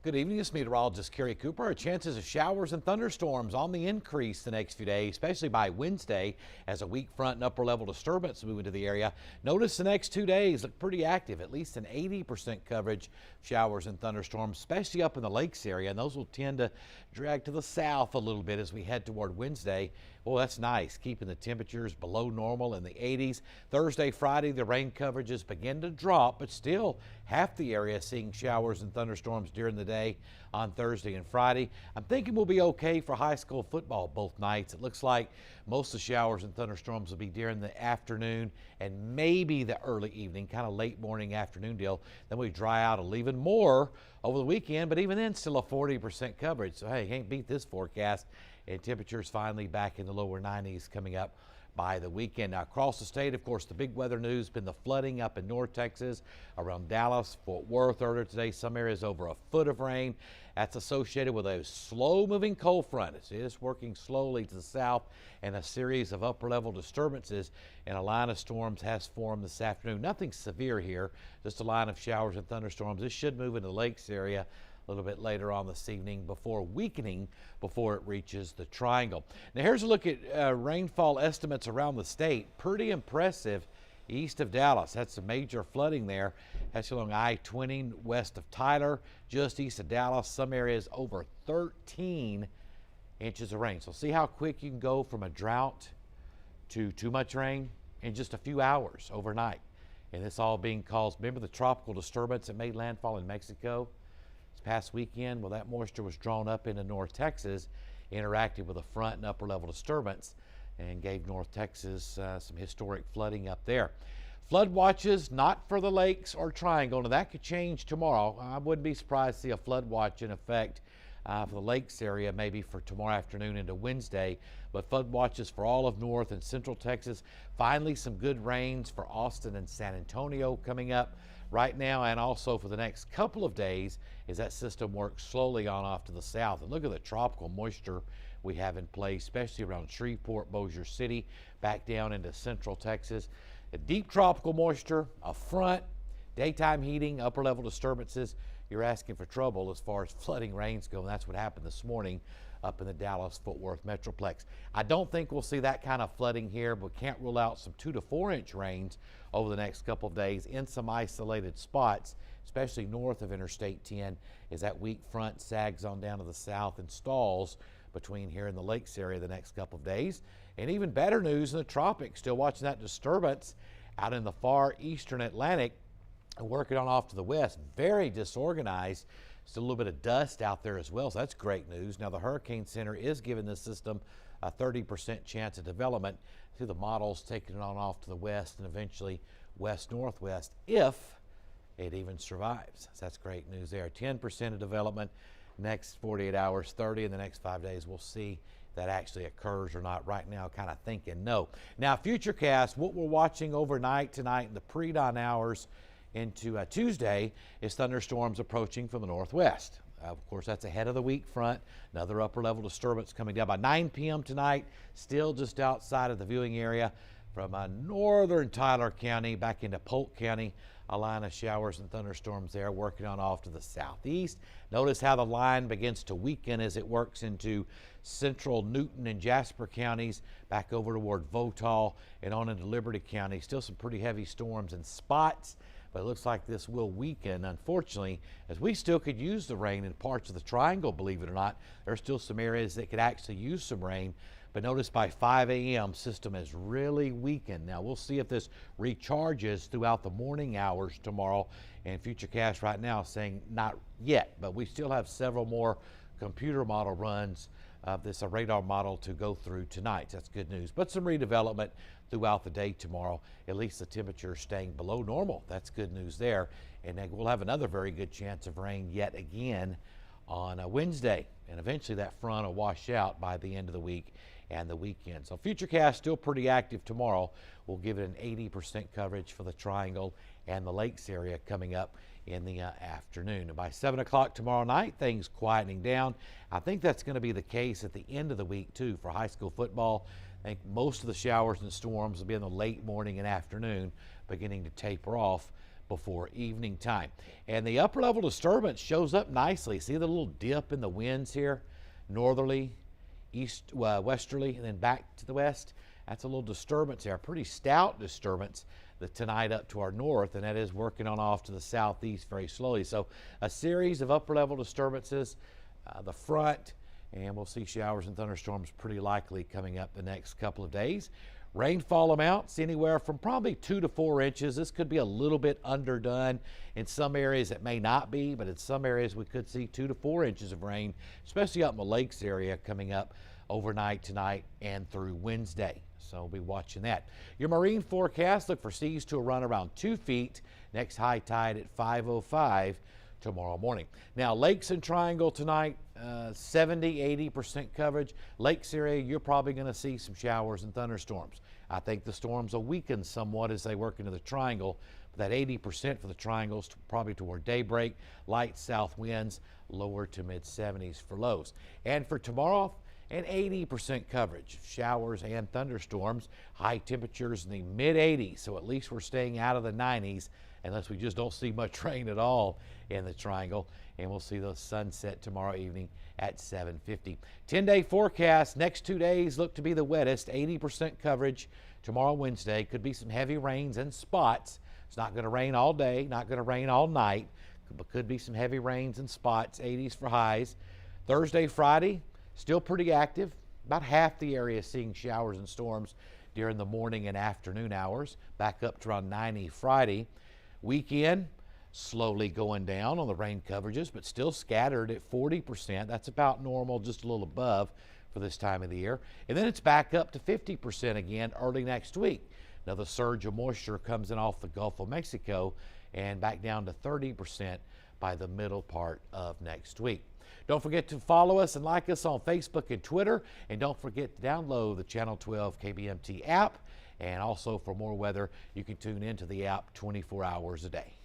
Good evening, it's meteorologist Kerry Cooper. Our chances of showers and thunderstorms on the increase the next few days, especially by Wednesday as a weak front and upper level disturbance move into the area. Notice the next 2 days look pretty active, at least an 80% coverage showers and thunderstorms, especially up in the lakes area. And those will tend to drag to the south a little bit as we head toward Wednesday. Well, that's nice, keeping the temperatures below normal in the 80s. Thursday, Friday, the rain coverages begin to drop, but still half the area seeing showers and thunderstorms during the day on Thursday and Friday. I'm thinking we'll be okay for high school football both nights. It looks like most of the showers and thunderstorms will be during the afternoon and maybe the early evening, kind of late morning afternoon deal. Then we dry out a little even more over the weekend, but even then still a 40% coverage. So hey, can't beat this forecast. And temperatures finally back in the lower 90s coming up by the weekend. Now across the state, of course, the big weather news has been the flooding up in North Texas, around Dallas, Fort Worth earlier today. Some areas over a foot of rain. That's associated with a slow moving cold front. It is working slowly to the south, and a series of upper level disturbances and a line of storms has formed this afternoon. Nothing severe here, just a line of showers and thunderstorms. This should move into the lakes area a little bit later on this evening before weakening before it reaches the triangle. Now here's a look at rainfall estimates around the state. Pretty impressive east of Dallas. Had some major flooding there. That's along I-20 west of Tyler, just east of Dallas. Some areas over 13 inches of rain. So see how quick you can go from a drought to too much rain in just a few hours overnight. And this all being caused, remember the tropical disturbance that made landfall in Mexico past weekend? Well, that moisture was drawn up into North Texas, interacted with a front and upper level disturbance, and gave North Texas some historic flooding up there. Flood watches not for the lakes or triangle. Now that could change tomorrow. I wouldn't be surprised to see a flood watch in effect for the lakes area maybe for tomorrow afternoon into Wednesday, but flood watches for all of North and Central Texas. Finally some good rains for Austin and San Antonio coming up right now, and also for the next couple of days as that system works slowly on off to the south. And look at the tropical moisture we have in place, especially around Shreveport, Bossier City, back down into Central Texas. A deep tropical moisture, a front, daytime heating, upper level disturbances. You're asking for trouble as far as flooding rains go, and that's what happened this morning up in the Dallas-Fort Worth Metroplex. I don't think we'll see that kind of flooding here, but can't rule out some 2 to 4 inch rains over the next couple of days in some isolated spots, especially north of Interstate 10, as that weak front sags on down to the south and stalls between here and the lakes area the next couple of days. And even better news in the tropics, still watching that disturbance out in the far eastern Atlantic, working on off to the west, very disorganized. Still a little bit of dust out there as well, so that's great news. Now the Hurricane Center is giving this system a 30% chance of development through the models, taking it on off to the west and eventually west-northwest if it even survives. So that's great news there. 10% of development next 48 hours, 30 in the next 5 days. We'll see if that actually occurs or not. Right now, kind of thinking no. Now, Futurecast, what we're watching overnight tonight in the pre-dawn hours into Tuesday is thunderstorms approaching from the northwest. Of course, that's ahead of the weak front. Another upper level disturbance coming down by 9 p.m. tonight, still just outside of the viewing area from northern Tyler County back into Polk County. A line of showers and thunderstorms there working on off to the southeast. Notice how the line begins to weaken as it works into central Newton and Jasper counties, back over toward Votal and on into Liberty County. Still some pretty heavy storms in spots, but it looks like this will weaken, unfortunately, as we still could use the rain in parts of the triangle, believe it or not. There are still some areas that could actually use some rain, but notice by 5 a.m. system has really weakened. Now we'll see if this recharges throughout the morning hours tomorrow, and Futurecast right now saying not yet, but we still have several more computer model runs of this radar model to go through tonight. So that's good news, but some redevelopment throughout the day tomorrow. At least the temperature staying below normal. That's good news there. And then we'll have another very good chance of rain yet again on Wednesday. And eventually that front will wash out by the end of the week and the weekend. So Futurecast still pretty active tomorrow. We'll give it an 80% coverage for the triangle and the lakes area coming up in the afternoon. And by 7 o'clock tomorrow night, things quietening down. I think that's going to be the case at the end of the week too for high school football. I think most of the showers and storms will be in the late morning and afternoon, beginning to taper off before evening time. And the upper level disturbance shows up nicely. See the little dip in the winds here? Northerly, westerly, and then back to the west. That's a little disturbance there, a pretty stout disturbance tonight up to our north, and that is working on off to the southeast very slowly. So a series of upper level disturbances, the front, and we'll see showers and thunderstorms pretty likely coming up the next couple of days. Rainfall amounts anywhere from probably 2 to 4 inches. This could be a little bit underdone. In some areas it may not be, but in some areas we could see 2 to 4 inches of rain, especially up in the lakes area coming up overnight tonight and through Wednesday. So we'll be watching that. Your marine forecast, look for seas to run around 2 feet. Next high tide at 5:05 tomorrow morning. Now, lakes and triangle tonight, 70–80% coverage. Lakes area, you're probably going to see some showers and thunderstorms. I think the storms will weaken somewhat as they work into the triangle. But that 80% for the triangles, probably toward daybreak. Light south winds, lower to mid-70s for lows. And for tomorrow, and 80% coverage, showers and thunderstorms, high temperatures in the mid-80s, so at least we're staying out of the 90s unless we just don't see much rain at all in the triangle. And we'll see the sunset tomorrow evening at 7:50. 10-day forecast, next 2 days look to be the wettest, 80% coverage. Tomorrow, Wednesday, could be some heavy rains and spots. It's not going to rain all day, not going to rain all night, but could be some heavy rains and spots, 80s for highs. Thursday, Friday, still pretty active. About half the area seeing showers and storms during the morning and afternoon hours. Back up to around 90 Friday. Weekend, slowly going down on the rain coverages, but still scattered at 40%. That's about normal, just a little above for this time of the year. And then it's back up to 50% again early next week. Now the surge of moisture comes in off the Gulf of Mexico and back down to 30% by the middle part of next week. Don't forget to follow us and like us on Facebook and Twitter. And don't forget to download the Channel 12 KBMT app. And also for more weather, you can tune into the app 24 hours a day.